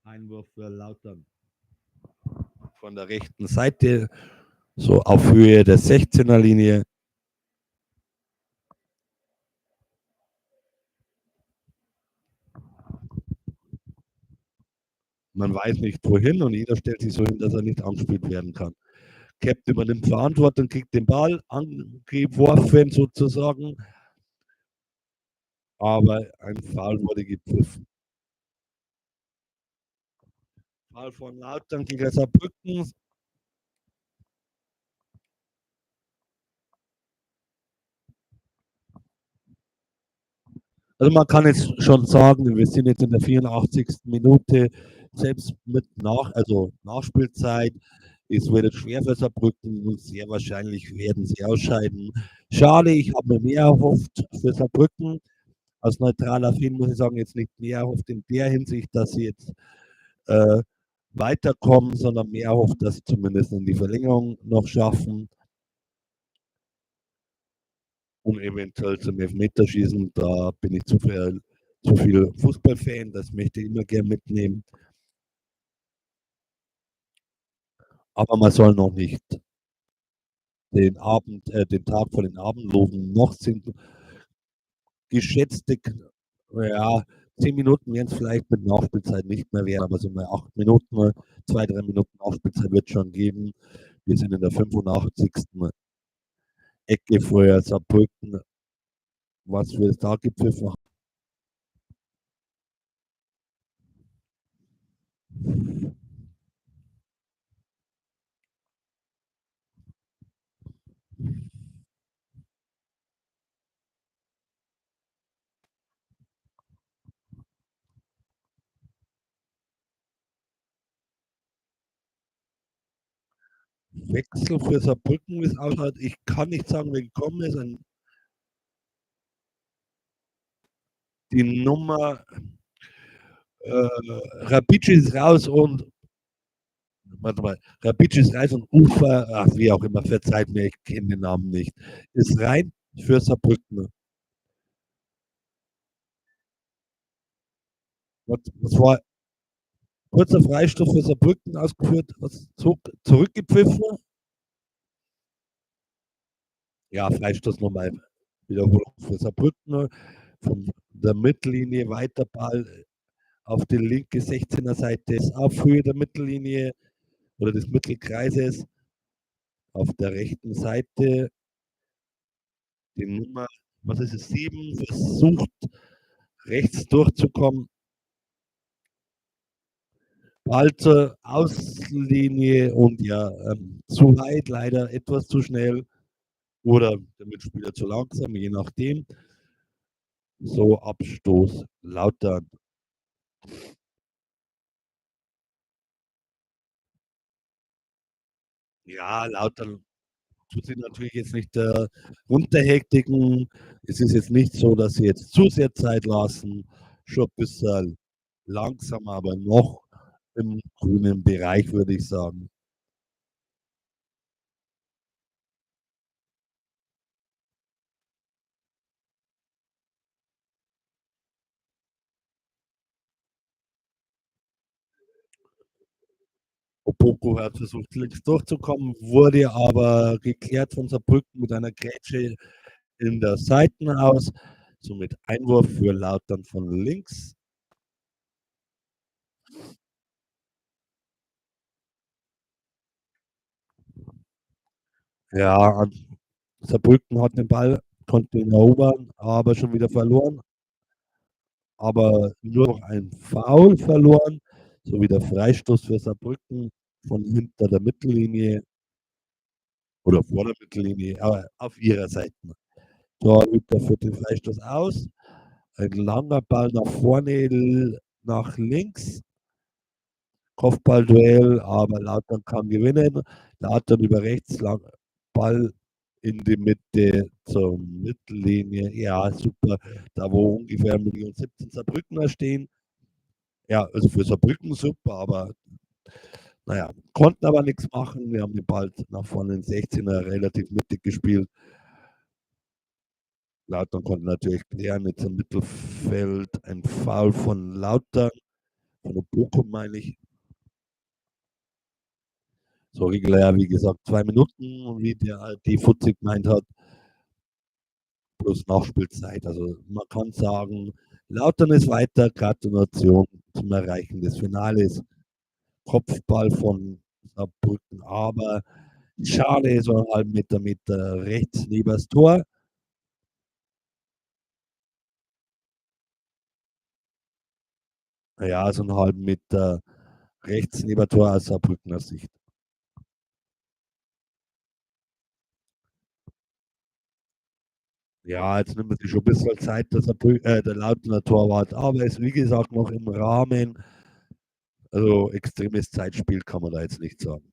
Einwurf für Lautern. Von der rechten Seite, so auf Höhe der 16er Linie. Man weiß nicht wohin und jeder stellt sich so hin, dass er nicht angespielt werden kann. Captain übernimmt Verantwortung, kriegt den Ball angeworfen sozusagen, aber ein Foul wurde gepfiffen. Foul von Lautern gegen Saarbrücken. Also man kann jetzt schon sagen, wir sind jetzt in der 84. Minute, selbst mit also Nachspielzeit, es wird schwer für Saarbrücken und sehr wahrscheinlich werden sie ausscheiden. Schade, ich habe mir mehr erhofft für Saarbrücken. Als neutraler Fan muss ich sagen, jetzt nicht mehr erhofft in der Hinsicht, dass sie jetzt äh, weiterkommen, sondern mehr erhofft, dass sie zumindest in die Verlängerung noch schaffen und eventuell zum Elfmeterschießen. Da bin ich zu viel Fußballfan, das möchte ich immer gerne mitnehmen. Aber man soll noch nicht den Tag vor den Abend loben. Noch sind geschätzte, ja, 10 Minuten werden es vielleicht mit Nachspielzeit nicht mehr werden, aber so mal 8 Minuten, 2, 3 Minuten Nachspielzeit wird es schon geben. Wir sind in der 85. Ecke vorher Saarbrücken. Was wir da gepfiffen haben. Wechsel für Saarbrücken, wie es ausschaut. Ich kann nicht sagen, wer gekommen ist. Die Nummer Rapici ist raus und warte mal, Rapici ist raus und Ufer, ach, wie auch immer, verzeiht mir, ich kenne den Namen nicht, ist rein für Saarbrücken. Was war kurzer Freistoß für Saarbrücken ausgeführt, was zurückgepfiffen? Ja, Freistoß nochmal. Wiederholung für Saarbrücken. Von der Mittellinie weiter Ball auf die linke 16er Seite ist auf Höhe der Mittellinie oder des Mittelkreises. Auf der rechten Seite die Nummer, was ist es, 7, versucht rechts durchzukommen. Ball zur Auslinie und ja, zu weit, leider etwas zu schnell oder der Mitspieler zu langsam, je nachdem. So, Abstoß Lautern. Ja, Lautern tut sie natürlich jetzt nicht runterhektigen. Es ist jetzt nicht so, dass sie jetzt zu sehr Zeit lassen. Schon ein bisschen langsam, aber noch im grünen Bereich, würde ich sagen. Opoku hat versucht, links durchzukommen, wurde aber geklärt von Saarbrücken mit einer Grätsche in der Seitenaus. Somit Einwurf für Lautern von links. Ja, Saarbrücken hat den Ball, konnte ihn erobern, aber schon wieder verloren. Aber nur noch ein Foul verloren, sowie der Freistoß für Saarbrücken von hinter der Mittellinie oder vor der Mittellinie, aber auf ihrer Seite. Torhüter führt den Freistoß aus. Ein langer Ball nach vorne, nach links. Kopfballduell, aber Lautern kann gewinnen. Lautern über rechts, Ball in die Mitte zur Mittellinie. Ja, super. Da, wo ungefähr 1.017.000 Saarbrückener stehen. Ja, also für Saarbrücken super, aber naja, konnten aber nichts machen. Wir haben den Ball nach vorne in 16er relativ mittig gespielt. Lautern konnte natürlich klären, jetzt im Mittelfeld ein Foul von Lautern, von Oboko meine ich. So regulär, wie gesagt, 2 Minuten, wie die Fuzzi gemeint hat, plus Nachspielzeit. Also man kann sagen, Lautern ist weiter, Gratulation zum Erreichen des Finales. Kopfball von Saarbrücken, aber schade, so einen halben Meter rechts neben das Tor. Ja, so einen halben Meter rechts neben Tor aus Saarbrückener Sicht. Ja, jetzt nimmt man sich schon ein bisschen Zeit, dass der Lautener Torwart, aber es ist wie gesagt noch im Rahmen. Also extremes Zeitspiel kann man da jetzt nicht sagen.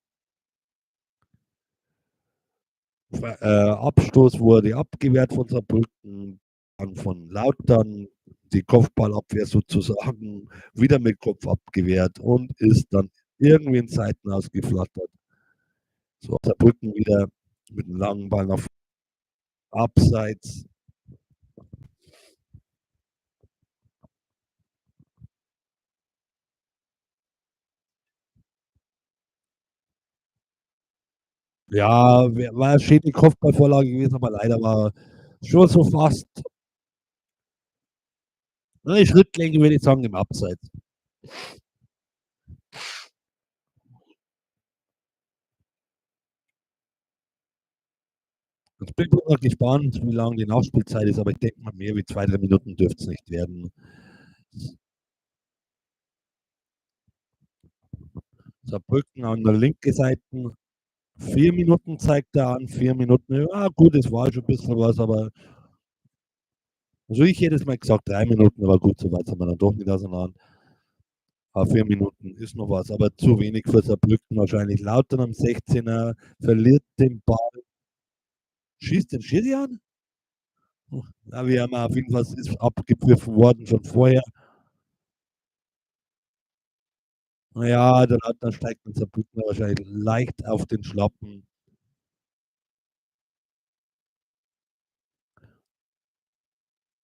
Abstoß wurde abgewehrt von Saarbrücken, dann von Lautern, die Kopfballabwehr sozusagen wieder mit Kopf abgewehrt und ist dann irgendwie in Seiten ausgeflattert. So, Saarbrücken wieder mit einem langen Ball nach Abseits. Ja, war schön die Kopfballvorlage gewesen, aber leider war schon so fast eine Schrittlänge, würde ich sagen, im Abseits. Ich bin mal gespannt, wie lang die Nachspielzeit ist, aber ich denke mal, mehr wie 2, 3 Minuten dürfte es nicht werden. Saarbrücken an der linken Seite, 4 Minuten zeigt er an, 4 Minuten, ja gut, es war schon ein bisschen was, aber also ich jedes Mal gesagt 3 Minuten, aber gut, so weit sind wir dann doch nicht auseinander. Aber 4 Minuten ist noch was, aber zu wenig für Saarbrücken wahrscheinlich. Lautern am 16er, verliert den Ball, schießt den Schiri an? Ja, wir haben auf jeden Fall, es ist abgepfiffen worden schon vorher. Ja, der Lautner steigt mit Saarbrücken wahrscheinlich leicht auf den Schlappen.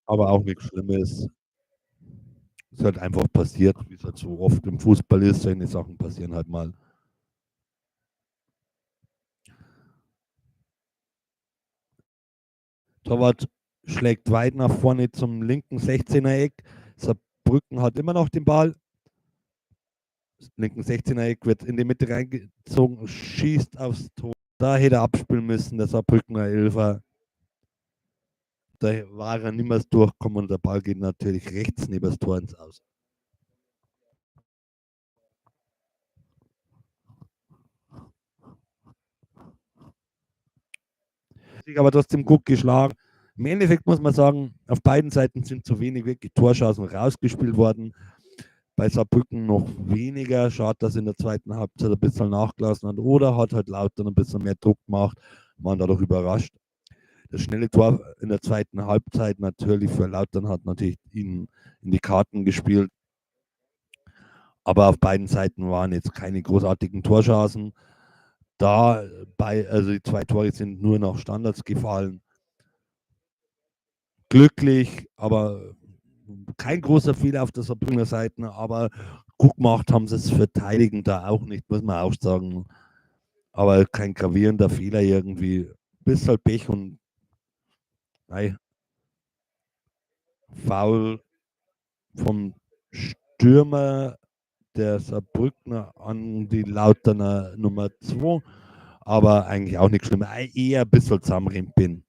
Aber auch nichts Schlimmes. Ist halt einfach passiert, wie es halt so oft im Fußball ist. Solche Sachen passieren halt mal. Torwart schlägt weit nach vorne zum linken 16er Eck. Saarbrücken hat immer noch den Ball. linken 16er-Eck, wird in die Mitte reingezogen, schießt aufs Tor. Da hätte er abspielen müssen, der Saarbrückener Elfer. Da war er nicht mehr durchgekommen und der Ball geht natürlich rechts neben das Tor ins Aus. Sich aber trotzdem gut geschlagen. Im Endeffekt muss man sagen, auf beiden Seiten sind zu wenig wirklich Torschancen rausgespielt worden. Bei Saarbrücken noch weniger. Schade, dass in der zweiten Halbzeit ein bisschen nachgelassen hat. Oder hat halt Lautern ein bisschen mehr Druck gemacht. Waren dadurch überrascht. Das schnelle Tor in der zweiten Halbzeit natürlich für Lautern hat natürlich ihnen in die Karten gespielt. Aber auf beiden Seiten waren jetzt keine großartigen Torchancen. Also die 2 Tore sind nur nach Standards gefallen. Glücklich, aber kein großer Fehler auf der Saarbrücker Seite, aber gut gemacht haben sie es verteidigend da auch nicht, muss man auch sagen. Aber kein gravierender Fehler irgendwie. Bisschen Pech und nein, Foul vom Stürmer der Saarbrückner an die Lauterner Nummer 2, aber eigentlich auch nicht schlimm. Eher ein bisschen zusammenrempeln.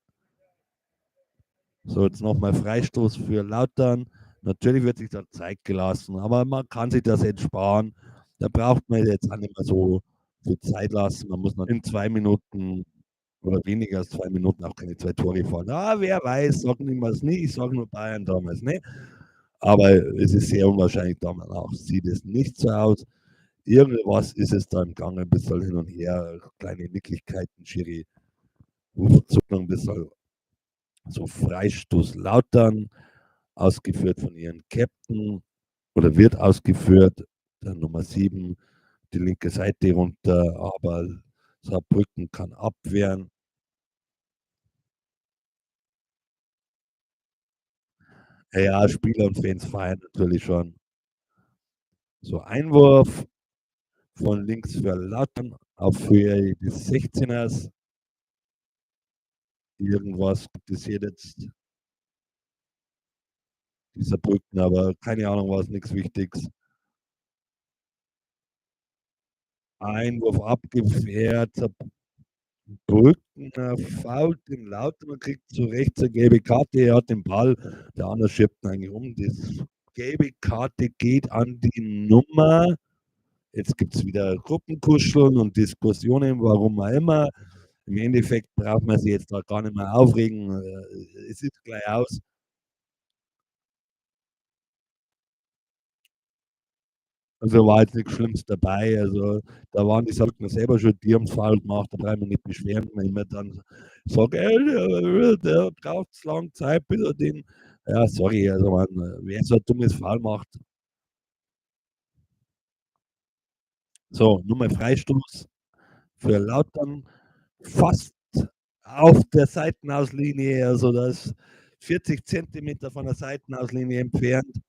So, jetzt nochmal Freistoß für Lautern. Natürlich wird sich da Zeit gelassen, aber man kann sich das entsparen. Da braucht man jetzt auch nicht mehr so viel Zeit lassen. Man muss noch in 2 Minuten oder weniger als 2 Minuten auch keine 2 Tore fallen. Wer weiß, sagen wir es nicht. Ich sage nur Bayern damals, ne? Aber es ist sehr unwahrscheinlich, damals auch sieht es nicht so aus. Irgendwas ist es da im Gange, ein bisschen hin und her, kleine Nicklichkeiten, Schiri, Zuckung, ein bisschen so Freistoß Lautern, ausgeführt von ihren Captain oder wird ausgeführt, der Nummer 7, die linke Seite runter, aber Saarbrücken kann abwehren. Ja, Spieler und Fans feiern natürlich schon. So, Einwurf von links für Lautern auf Höhe des 16ers. Irgendwas kritisiert jetzt dieser Brücken, aber keine Ahnung, was nichts Wichtiges. Einwurf abgewehrt, Brückner fault den Lautern, kriegt zu Recht eine gelbe Karte, er hat den Ball, der andere schiebt ihn eigentlich um. Die gelbe Karte geht an die Nummer. Jetzt gibt es wieder Gruppenkuscheln und Diskussionen, warum auch immer. Im Endeffekt braucht man sich jetzt da gar nicht mehr aufregen. Es ist gleich aus. Also war jetzt nichts Schlimmes dabei. Also da waren die Sachen selber schon, die haben es faul gemacht, da brauchen wir nicht beschweren, wenn ich mir dann sage, der braucht zu lange Zeit, bis er den. Ja, sorry, also man, wer so ein dummes Foul macht. So, Nummer Freistoß für Lautern, fast auf der Seitenauslinie, also das 40 Zentimeter von der Seitenauslinie entfernt.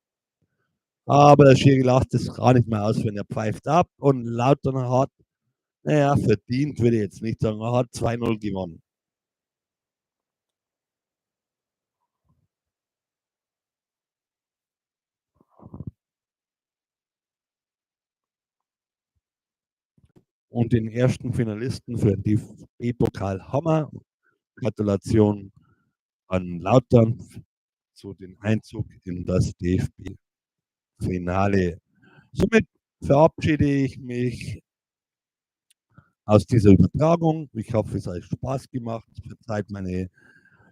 Aber der Schiri lacht es gar nicht mehr aus, wenn er pfeift ab und Lautern hat, naja, verdient würde ich jetzt nicht sagen, er hat 2-0 gewonnen. Und den ersten Finalisten für den DFB-Pokal Hammer. Gratulation an Lautern zu dem Einzug in das DFB-Finale. Somit verabschiede ich mich aus dieser Übertragung. Ich hoffe, es hat euch Spaß gemacht. Verzeiht meine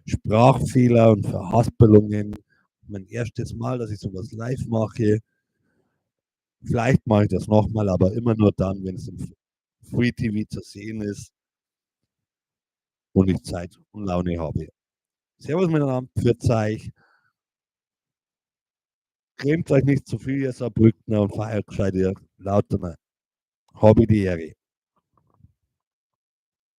Sprachfehler und Verhaspelungen. Mein erstes Mal, dass ich sowas live mache. Vielleicht mache ich das nochmal, aber immer nur dann, wenn es im Free TV zu sehen ist und ich Zeit und Laune habe. Servus miteinander, pfiat euch. Cremt euch nicht zu viel, ihr Saarbrückner, und feiert gescheit ihr Lauterner. Habe die Ehre.